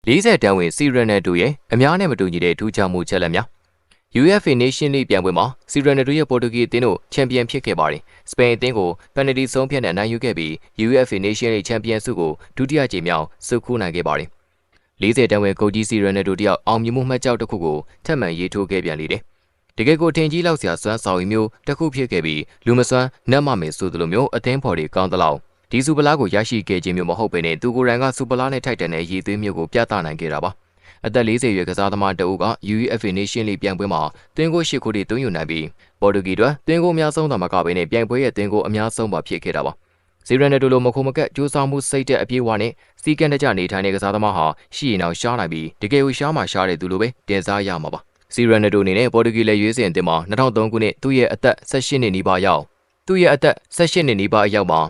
40တန်းဝင်စီရန်နယ်တိုရဲ့အများနဲ့မတူညီတဲ့ထူးခြားမှုချက်လက်များ UEFA Nation League ပြိုင်ပွဲမှာစီရန်နယ်တိုရဲ့ပေါ်တူဂီအသင်းတို့ချန်ပီယံဖြစ်ခဲ့ပါတယ်။စပိန်အသင်းကိုပယ်နယ်တီဆုံးဖြတ်နဲ့နိုင်ယူခဲ့ပြီး UEFA Nation League ချန်ပီယံဆုကိုဒုတိယကြိမ်မြောက်ဆုခူးနိုင်ခဲ့ပါတယ်။40တန်းဝင်ကိုကြီးစီရန်နယ်တိုတယောက်အောင်မြင်မှုမှတ်ကြောက်တစ်ခုကိုထပ်မံရေးထိုးခဲ့ပြန်လေတယ်။တကယ်ကိုထင်ကြီးလောက်စရာစွမ်းဆောင်ရည်မျိုးတစ်ခုဖြစ်ခဲ့ပြီးလူမစွမ်းနတ်မမင်ဆိုသလိုမျိုးအသင်းဖော်တွေကောင်းသလောက်ဒီစူပလာကိုရရှိခဲ့ခြင်းမျိုးမဟုတ်ပေနဲ့သူကိုယ်တိုင်ကစူပလာနဲ့ထိုက်တန်တဲ့ရည်သွေးမျိုးကိုပြသနိုင်ခဲ့တာပါအသက်40ရွယ်ကစားသမားတအုပ်က UEFA Nation League ပြိုင်ပွဲမှာသွင်းကို8ခုထိသွင်းယူနိုင်ပြီးပေါ်တူဂီတို့သွင်းကိုအများဆုံးသာမကဘဲနဲ့ပြိုင်ပွဲရဲ့သွင်းကိုအများဆုံးပါဖြစ်ခဲ့တာပါစီရန်နယ်တိုလိုမခုမကက်ကြိုးစားမှုစိတ်တဲ့အပြည့်အဝနဲ့စီကံတကြနေထိုင်တဲ့ကစားသမားဟာရှိရင်အောင်ရှားနိုင်ပြီးတကယ်ကိုရှားမှရှားတဲ့သူလိုပဲတင်စားရမှာပါစီရန်နယ်တိုအနေနဲ့ပေါ်တူဂီလက်ရွေးစင်အသင်းမှာ2003ခုနှစ်သူ့ရဲ့အသက်18နှစ်နီးပါးရောက်မှာ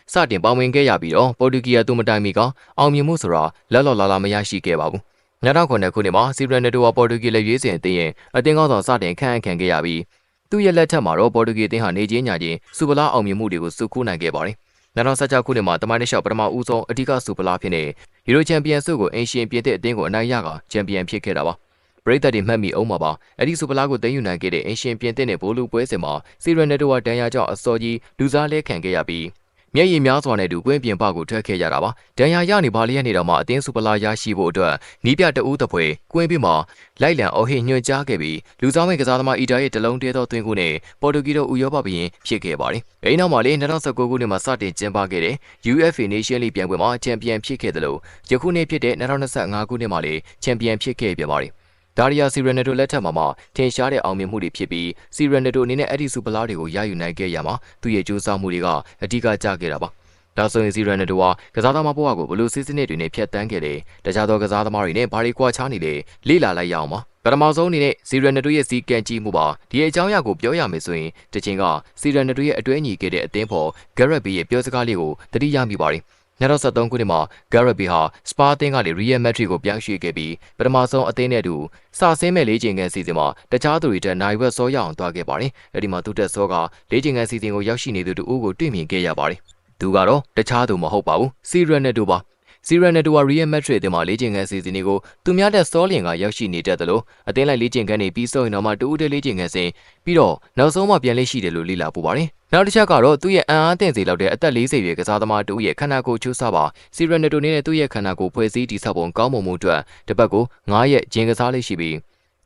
စတင်ပါဝင်ခဲ့ရပြီးတော့ပေါ်တူဂီကသူမတိုင်မီကအောင်မြင်မှုဆိုတာလက်လော်လာလာမရရှိခဲ့ပါဘူး2009ခုနှစ်မှာစီရန်နယ်တိုကပေါ်တူဂီလက်ရွေးစင်အသင်းရဲ့အသင်းကောင်းဆောင်စတင်ခန့်အပ်ခံခဲ့ရပြီးသူ့ရဲ့လက်ထက်မှာတော့ပေါ်တူဂီအသင်းဟာနေချင်းညာချင်းစူပလာအောင်မြင်မှုတွေကိုစုခိုးနိုင်ခဲ့ပါတယ်2016ခုနှစ်မှာတမိုင်းတစ်လျှောက်ပထမဦးဆုံးအဓိကစူပလာဖြစ်တဲ့ယူရိုချန်ပီယံဆုကိုအင်ရှင်ပြင်သစ်အသင်းကိုအနိုင်ရကချန်ပီယံဖြစ်ခဲ့တာပါပရိသတ်တွေမှတ်မိအောင်ပါအဲ့ဒီစူပလာကိုသိမ်းယူနိုင်ခဲ့တဲ့အင်ရှင်ပြင်သစ်နဲ့ဘိုလူပွဲစဉ်မှာစီရန်နယ်တိုကဒဏ်ရာကြောင့်အစောကြီးလူစားလဲခံခဲ့ရပြီးမျက်ရည်များစွာနဲ့တူကွင်းပြင်ပကိုထွက်ခဲ့ရတာပါဒဏ်ရာရနေပါလျက်နေတော့မှအသင်းစူပလာရရှိဖို့အတွက်နီးပြတအူးတပွဲကွင်းပြင်မှာလိုက်လံအော်ဟစ်ညွှန်ကြားခဲ့ပြီးလူစားမဲ့ကစားသမားအီတာရဲ့တလုံးတဲသောသွင်းကိုနဲ့ပေါ်တူဂီတို့ဥရောပဘရင်ဖြစ်ခဲ့ပါတယ်အဲဒီနောက်မှာလေ2019ခုနှစ်မှာစတင်ကျင်းပခဲ့တဲ့ UEFA Nation League ပြိုင်ပွဲမှာချန်ပီယံဖြစ်ခဲ့တယ်လို့ယခုနှစ်ဖြစ်တဲ့2025ခုနှစ်မှာလေချန်ပီယံဖြစ်ခဲ့ပြန်ပါတယ်ဒါရီယာစီရန်နယ်တိုလက်ထက်မှာထင်ရှားတဲ့အောင်မြင်မှုတွေဖြစ်ပြီးစီရန်နယ်တိုအနေနဲ့အဲ့ဒီစူပလာတွေကိုရယူနိုင်ခဲ့ရမှာသူ့ရဲ့ကြိုးစားမှုတွေကအဓိကကျခဲ့တာပါဒါဆိုရင်စီရန်နယ်တိုကကစားသမားဘဝကိုဘလို့စစ်စစ်နဲ့တွေနဲ့ဖျက်တမ်းခဲ့တယ်တခြားသောကစားသမားတွေနဲ့ဘာတွေကွာခြားနေလဲလေ့လာလိုက်ရအောင်ပါပထမဆုံးအနေနဲ့စီရန်နယ်တိုရဲ့စီကံကြီးမှုပါဒီအကြောင်းအရာကိုပြောရမယ်ဆိုရင်တချင်ကစီရန်နယ်တိုရဲ့အတွဲညီခဲ့တဲ့အသင်းဖော်ဂရက်ဘီရဲ့ပြောစကားလေးကိုသတိရမိပါတယ်2013ခုနှစ်မှာဂရက်ဘီဟာစပါအသင်းကနေရီယယ်မက်ဒရစ်ကိုပြောင်းရွှေ့ခဲ့ပြီးပထမဆုံးအသင်းနဲ့တူစဆင်းမဲ့လေးချိန်ကန်စီစဉ်မှာတခြားသူတွေထက်နိုင်ဝက်စောရအောင်သွားခဲ့ပါတယ်။အဲဒီမှာသူတက်စောကလေးချိန်ကန်စီစဉ်ကိုရောက်ရှိနေသူတို့ကိုတွေ့မြင်ခဲ့ရပါတယ်။သူကတော့တခြားသူမဟုတ်ပါဘူး။စီရန်နယ်တိုပါစီရန်နယ်တိုကရီယယ်မက်ဒရစ်အသင်းမှာလေးချိန်ကန်စီစဉ်ကိုသူများတဲ့စောလင်ကရောက်ရှိနေတတ်တယ်လို့အသင်းလိုက်လေးချိန်ကန်နေပြီးဆိုရင်တော့မှတူဦးတဲ့လေးချိန်ကန်စဉ်ပြီးတော့နောက်ဆုံးမှပြန်လေးရှိတယ်လို့လေ့လာပူပါတယ်။နောက်တစ်ချက်ကတော့သူ့ရဲ့အံအားသင့်စေလောက်တဲ့အသက်40ရွယ်ကစားသမားတူရဲ့ခန္ဓာကိုယ်ချိုးစားပါစီရန်နယ်တိုနဲ့သူ့ရဲ့ခန္ဓာကိုယ်ဖွဲ့စည်းတည်ဆောက်ပုံကောင်းမွန်မှုအတွက်တစ်ပတ်ကို9ရက်ဂျင်ကစားလေးရှိပြီ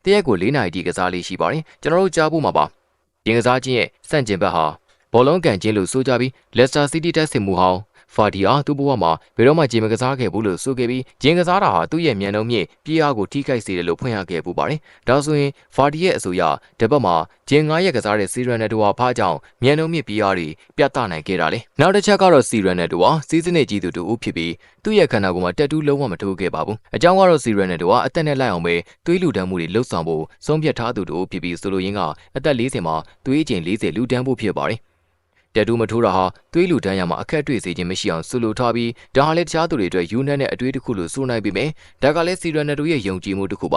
းတရက်ကို4နာရီတိကစားလေးရှိပါတယ်ကျွန်တော်တို့ကြားဖို့မှာပါဂျင်ကစားခြင်းရဲ့စန့်ကျင်ဘက်ဟာဘောလုံးကန်ခြင်းလို့ဆိုကြပြီးလက်စတာစီးတီးတက်ဆင်မှုဟောင်းဖာဒီယာသူ့ဘဝမှာဘယ်တော့မှဂျင်မကစားခဲ့ဘူးလို့ဆိုခဲ့ပြီးဂျင်ကစားတာဟာသူ့ရဲ့မြန်နှုန်းမြင့်ပြေးအားကိုထိခိုက်စေတယ်လို့ဖွင့်ရခဲ့ပူပါတယ်။ဒါဆိုရင်ဖာဒီရဲ့အဆိုအရတပတ်မှာဂျင်9ရက်ကစားတဲ့စီရန်နယ်တိုဟာဖားကြောင့်မြန်နှုန်းမြင့်ပြေးအားတွေပြသနိုင်ခဲ့တာလေ။နောက်တစ်ချက်ကတော့စီရန်နယ်တိုဟာစီးစနစ်ကြီးသူတူဦးဖြစ်ပြီးသူ့ရဲ့ခန္ဓာကိုယ်မှာတက်တူးလုံးဝမထိုးခဲ့ပါဘူး။အကြောင်းကတော့စီရန်နယ်တိုဟာအသက်နဲ့လိုက်အောင်ပဲသွေးလူတန်းမှုတွေလှုပ်ဆောင်ဖို့ဆုံးဖြတ်ထားသူတူဖြစ်ပြီးဆိုလိုရင်းကအသက်40မှာသွေးချိန်40လူတန်းဖို့ဖြစ်ပါတယ်။တက်တူးမထိုးတာဟာသွေးလူတန်းရမှာအခက်တွေ့စေခြင်းမရှိအောင်ဆူလိုထားပြီးဒါဟာလည်းတခြားသူတွေအတွက်ယူနက်နဲ့အတွေးတစ်ခုလို့ဆိုနိုင်ပေမဲ့ဒါကလည်းစီရန်နယ်တိုရဲ့ယုံကြည်မှုတစ်ခုပ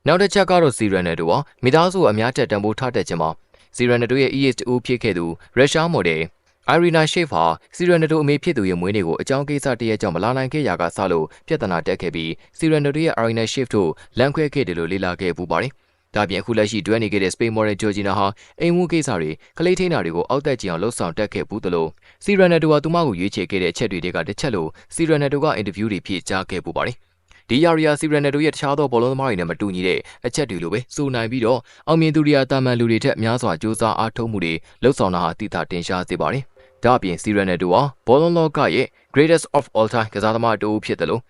ါနောက်တစ်ချက်ကတော့စီရန်နယ်တိုဟာမိသားစုအများတက်တန်ဖိုးထားတတ်ခြင်းမှာစီရန်နယ်တိုရဲ့ ES 2ဖြစ်ခဲ့သူရုရှားမော်ဒယ်အိုင်ရီနာရှေ့ဖာစီရန်နယ်တိုအမေဖြစ်သူရဲ့မွေးနေ့ကိုအကြောင်းကိစ္စတရက်ကြောင့်မလာနိုင်ခဲ့ရာကစလို့ပြဿနာတက်ခဲ့ပြီးစီရန်နယ်တိုရဲ့အိုင်ရီနာရှေ့တို့လမ်းခွဲခဲ့တယ်လို့လေ့လာခဲ့ပူပါတယ်ဒါပြင်အခုလက်ရှိတွဲနေခဲ့တဲ့စပိန်မော်ဒယ်ဂျိုဂျီနာဟာအိမ်ဝန်းကိစ္စတွေကလေးထိန်းတာတွေကိုအောက်တက်ကြအောင်လှုပ်ဆောင်တက်ခဲ့ဘူးသလိုစီရန်နယ်တိုကသူမကိုရွေးချယ်ခဲ့တဲ့အချက်တွေကတစ်ချက်လို့စီရန်နယ်တိုကအင်တာဗျူးတွေဖြည့်ကြားခဲ့ပူပါတယ်ဒီယာရီယာစီရန်နယ်တိုရဲ့တခြားသောဘောလုံးသမားတွေနဲ့မတူညီတဲ့အချက်တွေလိုပဲစိုးနိုင်ပြီးတော့အောင်မြင်သူတွေတာမန်လူတွေထက်များစွာစူးစမ်းအားထုတ်မှုတွေလှုပ်ဆောင်တာဟာတိကျတင်ရှားစေပါတယ်ဒါအပြင်စီရန်နယ်တိုဟာဘောလုံးလောကရဲ့ greatest of all time ကစားသမားတူဖြစ်တယ်လို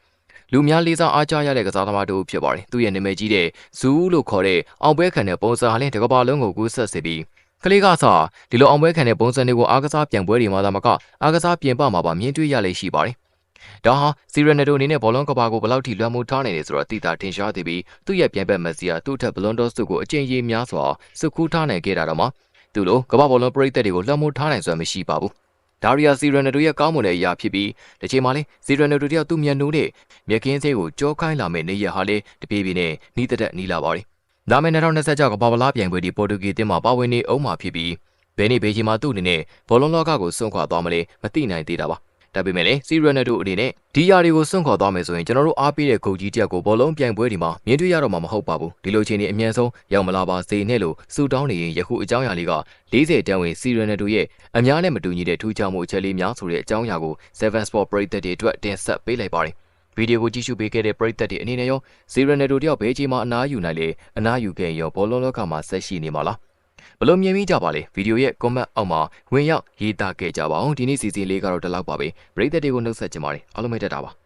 ့လူများလေးစားအားကြရတဲ့ကစားသမားတူဖြစ်ပါတယ်သူရဲ့နာမည်ကြီးတဲ့ဇူးလို့ခေါ်တဲ့အောင်ပွဲခံတဲ့ပုံစံဟာလည်းတကဘာလုံးကိုကူးဆက်စေပြီးကလေးကစားဒီလိုအောင်ပွဲခံတဲ့ပုံစံတွေကိုအားကစားပြန်ပွဲတွေမှာသာမကအားကစားပြင်ပမှာပါမြင်တွေ့ရလိမ့်ရှိပါတယ်ဒါဟာစီရန်နယ်တိုအနေနဲ့ဘောလုံးကဘာကိုဘယ်လောက်ထိလွှမ်းမိုးထားနိုင်လဲဆိုတော့သိတာထင်ရှားသေးပြီးသူ့ရဲ့ပြန်ဘက်မက်ဆီယာသူ့ထက်ဘလွန်ဒေါစ်ကိုအကျဉ်းရေးများစွာစုခူးထားနိုင်ခဲ့တာတော့မှသူလိုကဘာဘောလုံးပရိသတ်တွေကိုလွှမ်းမိုးထားနိုင်စွမ်းမရှိပါဘူးဒါရီယာစီရန်နယ်တိုရဲ့ကောင်းမွန်တဲ့အရာဖြစ်ပြီးတစ်ချိန်မှာလဲစီရန်နယ်တိုတယောက်သူ့မျက်နှာနဲ့မျက်ကင်းသေးကိုကြောခိုင်းလာမဲ့နေရဟာလဲတပြေးပြေးနဲ့နီးတက်နီးလာပါတယ်ဒါမဲ့2026ကဘာဗလာပြိုင်ပွဲဒီပေါ်တူဂီအသင်းမှာပါဝင်နေအောင်မှာဖြစ်ပြီးဘယ်နေ့ဘယ်ချိန်မှာသူ့အနေနဲ့ဘောလုံးလောကကိုစွန့်ခွာသွားမလဲမသိနိုင်သေးတာပါ ဒါပေမဲ့လည်းစီရနယ်တို့အနေနဲ့ဒီယာတွေကိုစွန့်ခေါ်သွားမယ်ဆိုရင်ကျွန်တော်တို့အားပေးတဲ့ဂုတ်ကြီးတယောက်ကိုဘောလုံးပြိုင်ပွဲဒီမှာမြင်တွေ့ရတော့မှာမဟုတ်ပါဘူးဒီလိုချင်းနေအမြန်ဆုံးရောက်မလာပါစေနဲ့လို့စူတောင်းနေရင်ယခုအကြောင်းအရာလေးက40တန်းဝင်စီရနယ်တို့ရဲ့အများနဲ့မတူညီတဲ့ထူးခြားမှုအချက်လေးများဆိုတဲ့အကြောင်းအရာကို7 Sport ပရိသတ်တွေအတွက်တင်ဆက်ပေးလိုက်ပါတယ်ဗီဒီယိုကိုကြည့်ရှုပေးခဲ့တဲ့ပရိသတ်တွေအနေနဲ့ရောစီရနယ်တို့တယောက်ဘယ်ချိန်မှအနားယူနိုင်လေအနားယူခဲ့ရောဘောလုံးလောကမှာဆက်ရှိနေမှာလားဘလို့မြင်မိကြပါလေဗီဒီယိုရဲ့ comment အောက်မှာဝင်ရောက်ရေးသားခဲ့ကြပါအောင်ဒီနေ့စီစဉ်လေးကတော့ဒီလောက်ပါပဲပရိသတ်တွေကိုနှုတ်ဆက်ကြပါတယ်အားလုံးပဲတက်တာပါ